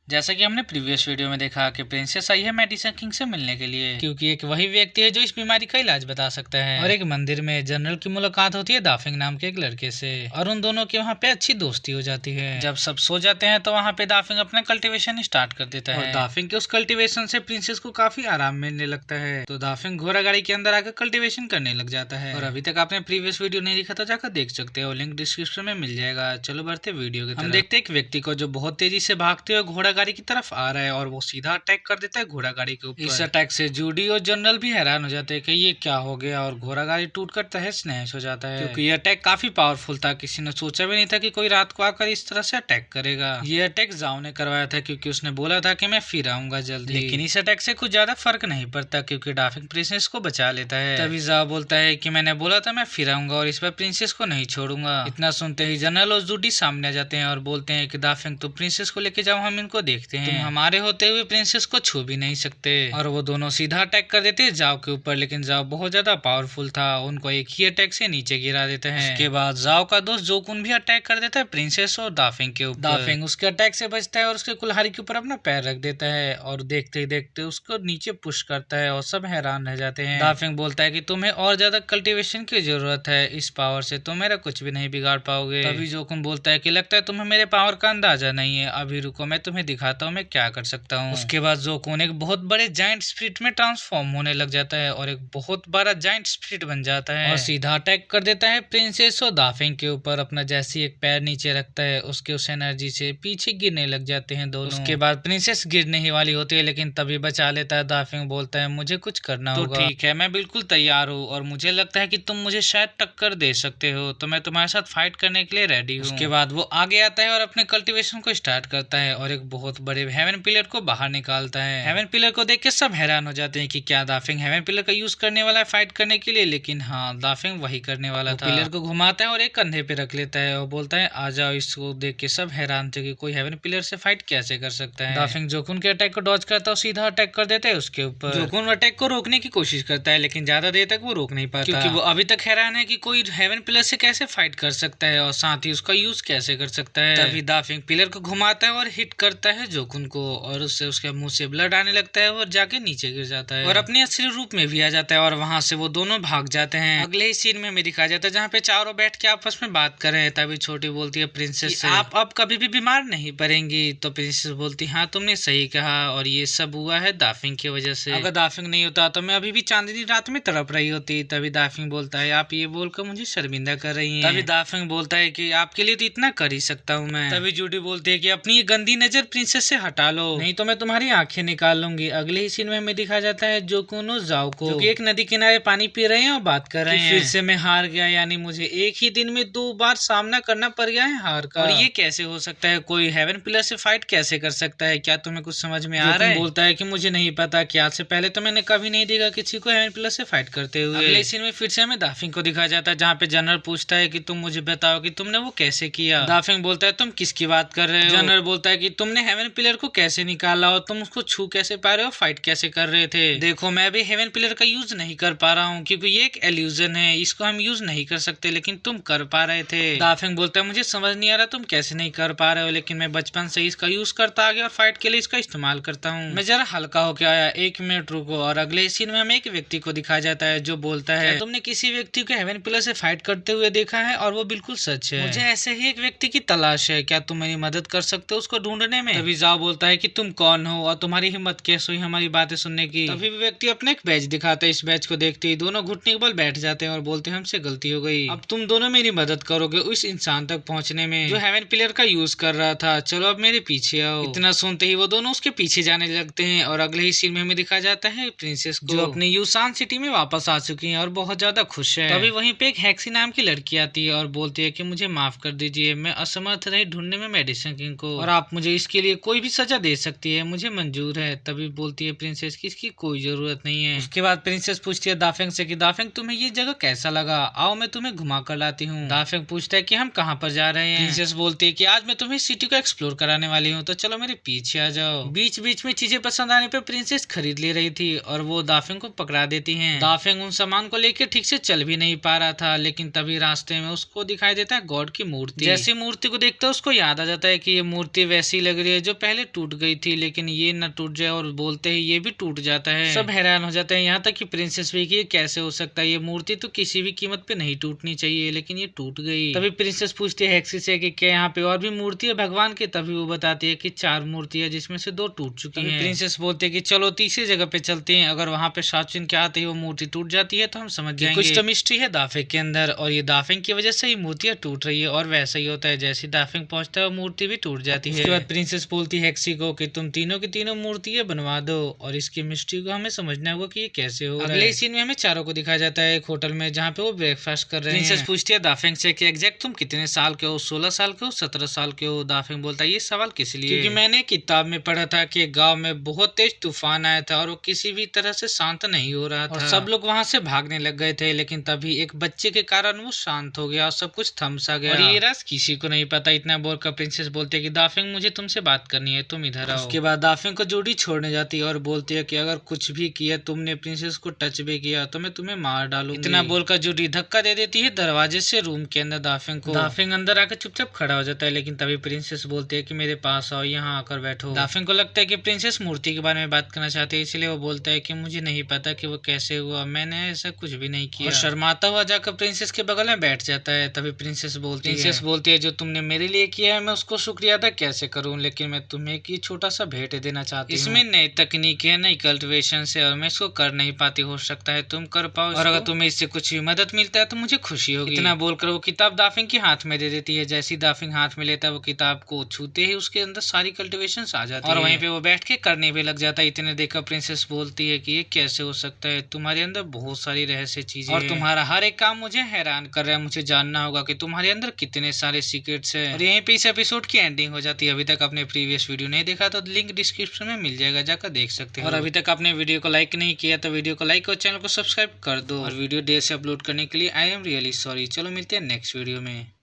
जैसा कि हमने प्रीवियस वीडियो में देखा कि प्रिंसेस आई है मेडिसन किंग से मिलने के लिए, क्योंकि एक वही व्यक्ति है जो इस बीमारी का इलाज बता सकता है। और एक मंदिर में जनरल की मुलाकात होती है दाफिंग नाम के एक लड़के से, और उन दोनों की वहाँ पे अच्छी दोस्ती हो जाती है। जब सब सो जाते हैं तो वहाँ पे दाफिंग अपना कल्टीवेशन स्टार्ट कर देता है, और दाफिंग के उस कल्टीवेशन से प्रिंसेस को काफी आराम मिलने लगता है। तो दाफिंग घोड़ा गाड़ी के अंदर आकर कल्टीवेशन करने लग जाता है। और अभी तक आपने प्रीवियस वीडियो नहीं देखा तो जाकर देख सकते हो, लिंक डिस्क्रिप्शन में मिल जाएगा। चलो बढ़ते वीडियो की तरफ। हम देखते एक व्यक्ति को जो बहुत तेजी से भागते हुए घोड़ा गाड़ी की तरफ आ रहा है, और वो सीधा अटैक कर देता है घोड़ा गाड़ी के ऊपर। इस अटैक से जूडी और जनरल भी हैरान हो जाते हैं कि ये क्या हो गया, और घोड़ा गाड़ी टूटकर तहस नहस हो जाता है, क्योंकि ये अटैक काफी पावरफुल था। किसी ने सोचा भी नहीं था कि कोई रात को आकर इस तरह से अटैक करेगा। ये अटैक जाओ ने करवाया था, क्योंकि उसने बोला था कि मैं फिर आऊंगा जल्दी। लेकिन इस अटैक से कुछ ज्यादा फर्क नहीं पड़ता, क्योंकि दाफिंग प्रिंसेस को बचा लेता है। तभी जाओ बोलता है कि मैंने बोला था मैं फिर आऊंगा, और इस बार प्रिंसेस को नहीं छोड़ूंगा। इतना सुनते ही जनरल और जूडी सामने आ जाते हैं और बोलते हैं कि दाफिंग तो प्रिंसेस को लेके जाओ, हम इनको देखते हैं। तुम हमारे होते हुए प्रिंसेस को छू भी नहीं सकते। और वो दोनों सीधा अटैक कर देते हैं जाओ के ऊपर, लेकिन जाओ बहुत ज्यादा पावरफुल था, उनको एक ही अटैक से नीचे गिरा देते हैं। उसके बाद जाओ का दोस्त जोकुन भी अटैक कर देता है प्रिंसेस और दाफिंग के ऊपर। दाफिंग उसके अटैक से बचता है और उसके कुल्हाड़ी के ऊपर अपना पैर रख देता है, और देखते ही देखते उसको नीचे पुश करता है, और सब हैरान रह जाते हैं। दाफिंग बोलता है कि तुम्हें और ज्यादा कल्टीवेशन की जरूरत है, इस पावर से तुम मेरा कुछ भी नहीं बिगाड़ पाओगे। तभी जोकुन बोलता है कि लगता है तुम्हें मेरे पावर का अंदाजा नहीं है, अभी रुको मैं तुम्हें दिखाता हूँ मैं क्या कर सकता हूँ। उसके बाद जोकुन एक बहुत बड़े जायंट स्पिरिट में ट्रांसफॉर्म होने लग जाता है, और एक बहुत बड़ा जायंट स्पिरिट बन जाता है, और सीधा अटैक कर देता है प्रिंसेस और दाफिंग के ऊपर। अपना जैसे एक पैर नीचे रखता है, उसके उस एनर्जी से पीछे गिरने लग जाते हैं दोनों। उसके बाद प्रिंसेस गिरने ही वाली होती है, लेकिन तभी बचा लेता है दाफिंग। बोलता है मुझे कुछ करना होगा। तो ठीक है, मैं बिल्कुल तैयार हूँ, और मुझे लगता है कि तुम मुझे शायद टक्कर दे सकते हो, तो मैं तुम्हारे साथ फाइट करने के लिए रेडी हूँ। उसके बाद वो आगे आता है और अपने कल्टीवेशन को स्टार्ट करता है, और एक बहुत बड़े हेवन पिलर को बाहर निकालता है। हेवन पिलर को देख के सब हैरान हो जाते हैं कि क्या दाफिंग हेवन पिलर का यूज करने वाला है फाइट करने के लिए, लेकिन हाँ दाफिंग वही करने वाला था। पिलर को घुमाता है और एक कंधे पे रख लेता है, और बोलता है आ जाओ। इसको देख के सब हैरान थे कि कोई हेवन पिलर से फाइट कैसे कर सकता है। दाफिंग जोकुन के अटैक को डॉज करता है, सीधा अटैक कर देता है उसके ऊपर। जोकुन अटैक को रोकने की कोशिश करता है, लेकिन ज्यादा देर तक वो रोक नहीं पाता, क्योंकि वो अभी तक हैरान है कि कोई हेवन पिलर से कैसे फाइट कर सकता है, और साथ ही उसका यूज कैसे कर सकता है। तभी दाफिंग पिलर को घुमाता है और हिट करता है जोकुन को, और उससे उसके मुंह से ब्लड आने लगता है, और जाके नीचे गिर जाता है, और अपने असली रूप में भी आ जाता है, और वहां से वो दोनों भाग जाते हैं। अगले ही सीन में हमें दिखाया जाता है जहाँ पे चारों बैठ के आपस में बात कर रहे हैं। तभी छोटी बोलती है प्रिंसेस से, आप अब कभी भी बीमार नहीं पड़ेंगी। तो प्रिंसेस बोलती हाँ तुमने सही कहा, और ये सब हुआ है दाफिंग की वजह से। अगर दाफिंग नहीं होता तो मैं अभी भी चांदनी रात में तड़प रही होती। तभी दाफिंग बोलता है आप ये बोलकर मुझे शर्मिंदा कर रही हैं। तभी दाफिंग बोलता है कि आपके लिए तो इतना कर ही सकता हूँ मैं। तभी जूडी बोलती है कि अपनी ये गंदी नजर प्रिंसेस से हटा लो, नहीं तो मैं तुम्हारी आंखें निकाल लूंगी। अगले ही सीन में हमें दिखा जाता है जोकुन और जाओ को, जो कि एक नदी किनारे पानी पी रहे हैं और बात कर रहे हैं। फिर से मैं हार गया, यानी मुझे एक ही दिन में 2 बार सामना करना पड़ गया है हार का, और ये कैसे हो सकता है, कोई हेवन पिलर से फाइट कैसे कर सकता है, क्या तुम्हें कुछ समझ में आ रहा है। बोलता है कि मुझे नहीं पता, कि आज से पहले तो मैंने कभी नहीं देखा किसी को हेवन पिलर से फाइट करते हुए। अगले सीन में फिर से हमें दाफिंग को दिखाया जाता है, जहाँ पे जनरल पूछता है कि तुम मुझे बताओ कि तुमने वो कैसे किया। दाफिंग बोलता है तुम किसकी बात कर रहे हो। जनरल बोलता है कि तुमने हेवन पिलर को कैसे निकाला, और तुम उसको छू कैसे पा रहे हो, फाइट कैसे कर रहे थे। देखो मैं भी हेवन पिलर का यूज नहीं कर पा रहा हूँ, क्योंकि ये एक एल्यूजन है, इसको हम यूज नहीं कर सकते, लेकिन तुम कर पा रहे थे। दाफिंग बोलता है मुझे समझ नहीं आ रहा तुम कैसे नहीं कर पा रहे हो, लेकिन मैं बचपन से इसका यूज करता आ गया और फाइट के लिए इसका इस्तेमाल करता हूँ। मैं जरा हल्का होके आया, 1 मिनट रुको। और अगले सीन में हमें एक व्यक्ति को दिखाया जाता है जो बोलता है तुमने किसी व्यक्ति को हेवन पिलर से फाइट करते हुए देखा है, और वो बिल्कुल सच है। मुझे ऐसे ही एक व्यक्ति की तलाश है, क्या तुम मेरी मदद कर सकते हो उसको ढूंढने में। तभी जाओ बोलता है कि तुम कौन हो, और तुम्हारी हिम्मत कैसे हुई हमारी बातें सुनने की। तभी व्यक्ति अपने एक बैच दिखाता है, इस बैच को देखते ही दोनों घुटने के बल बैठ जाते हैं, और बोलते हैं हमसे गलती हो गई, अब तुम दोनों मेरी मदद करोगे उस इंसान तक पहुंचने में जो हेवन पिलर का यूज कर रहा था, चलो अब मेरे पीछे आओ। इतना सुनते ही वो दोनों उसके पीछे जाने लगते हैं, और अगले ही सीन में हमें दिखाया जाता है प्रिंसेस को, जो अपनी यूसान सिटी में वापस आ चुकी है और बहुत ज्यादा खुश है। तभी वहीं पे एक हेक्सी नाम की लड़की आती है और बोलती है कि मुझे माफ कर दीजिए, मैं असमर्थ रही ढूंढने में मेडिसन किंग को, और आप मुझे इसके लिए कोई भी सजा दे सकती है, मुझे मंजूर है। तभी बोलती है प्रिंसेस की इसकी कोई जरूरत नहीं है। उसके बाद प्रिंसेस पूछती है दाफिंग से कि दाफिंग तुम्हें ये जगह कैसा लगा, आओ मैं तुम्हें घुमा कर लाती हूँ। दाफिंग पूछता है कि हम कहाँ पर जा रहे हैं। प्रिंसेस बोलती है कि आज मैं तुम्हें सिटी को एक्सप्लोर कराने वाली हूँ, तो चलो मेरे पीछे आ जाओ। बीच बीच में चीजें पसंद आने पर प्रिंसेस खरीद ले रही थी, और वो दाफिंग को पकड़ा देती है। दाफिंग उन सामान को लेकर ठीक से चल भी नहीं पा रहा था, लेकिन तभी रास्ते में उसको दिखाई देता है गॉड की मूर्ति। जैसी मूर्ति को देखता है उसको याद आ जाता है कि ये मूर्ति वैसी लग रही है जो पहले टूट गई थी, लेकिन ये न टूट जाए और बोलते ही ये भी टूट जाता है। सब हैरान हो जाते हैं, यहाँ तक कि प्रिंसेस भी कि ये कैसे हो सकता है, ये मूर्ति तो किसी भी कीमत पे नहीं टूटनी चाहिए, लेकिन ये टूट गई। तभी प्रिंसेस पूछती है हेक्सी से कि क्या यहाँ पे और भी मूर्ति है भगवान की? तभी वो बताती है कि 4 मूर्ति है जिसमें से 2 टूट चुकी है। प्रिंसेस बोलते है कि चलो तीसरी जगह पे चलते हैं, अगर वहाँ पे साचिन के आते ही वो मूर्ति टूट जाती है तो हम समझ जाएंगे कुछ तो मिस्ट्री है दाफिंग के अंदर, और ये दाफिंग की वजह से ही मूर्तियां टूट रही है। और वैसा ही होता है, जैसी दाफिंग पहुंचता है मूर्ति भी टूट जाती है। उसके बाद प्रिंसेस बोलती है हेक्सी को कि तुम तीनों की तीनों मूर्तियां बनवा दो, और इसकी मिस्ट्री को हमें समझना होगा कि ये कैसे हो। अगले सीन में हमें चारों को दिखाया जाता है एक होटल में जहाँ पे वो ब्रेकफास्ट कर रहे हैं। प्रिंसेस पूछती है दाफिंग से कि एग्जैक्ट तुम कितने साल के हो, 16 साल के हो, 17 साल के हो? दाफिंग बोलता है ये सवाल किस लिए? क्योंकि मैंने किताब में पढ़ा था कि गाँव में बहुत तेज तूफान आया था और वो किसी भी तरह से शांत नहीं हो रहा था, और सब लोग वहाँ से भागने लग गए थे, लेकिन तभी एक बच्चे के कारण वो शांत हो गया और सब कुछ थम सा गया, और ये राज किसी को नहीं पता। इतना बोलकर प्रिंसेस बोलती है कि दाफिंग मुझे तुमसे बात करनी है, तुम इधर आओ। उसके बाद दाफिंग को जूडी छोड़ने जाती है और बोलती है कि अगर कुछ भी किया, तुमने प्रिंसेस को टच भी किया तो मैं तुम्हें मार डालूंगी। इतना बोलकर जूडी धक्का दे देती है दरवाजे से रूम के अंदर दाफिंग को। दाफिंग अंदर आकर चुपचाप खड़ा हो जाता है, लेकिन तभी प्रिंसेस बोलती है कि मेरे पास आओ, यहाँ आकर बैठो। दाफिंग को लगता है कि प्रिंसेस मूर्ति के बारे में बात करना चाहती है, इसलिए वो बोलता है कि मुझे नहीं पता कि वो कैसे हुआ, मैंने ऐसा कुछ भी नहीं किया। और शर्माता हुआ जाकर प्रिंसेस के बगल में बैठ जाता है। तभी प्रिंसेस बोलती है जो तुमने मेरे लिए किया है मैं उसको शुक्रिया अदा कैसे करूं, लेकिन मैं तुम्हें एक छोटा सा भेंट देना चाहती हूं। इसमें नई तकनीक है, नई कल्टिवेशन है, और मैं इसको कर नहीं पाती, हो सकता है तुम कर पाओ, और अगर तुम्हें इससे कुछ भी मदद मिलता है तो मुझे खुशी होगी। इतना बोलकर वो किताब दाफिंग के हाथ में दे देती है। जैसी दाफिंग हाथ में लेता है वो किताब को छूते ही उसके अंदर सारी कल्टिवेशन आ जाती है, और वहीं पे वो बैठ के करने भी लग जाता है। इतने देखकर प्रिंसेस बोलती है कि ये कैसे हो सकता है, तुम्हारे अंदर बहुत सारी रहस्य चीजें और तुम्हारा हर एक काम मुझे हैरान कर रहा है, मुझे जानना होगा कि तुम्हारे अंदर कितने सारे सीक्रेट्स हैं। और यहीं पे इस एपिसोड की एंडिंग हो जाती है। अभी तक आपने प्रीवियस वीडियो नहीं देखा तो लिंक डिस्क्रिप्शन में मिल जाएगा, जाकर देख सकते हो। और अभी तक आपने वीडियो को लाइक नहीं किया तो वीडियो को लाइक और चैनल को सब्सक्राइब कर दो, और वीडियो देर से अपलोड करने के लिए आई एम रियली सॉरी। चलो मिलते हैं नेक्स्ट वीडियो में।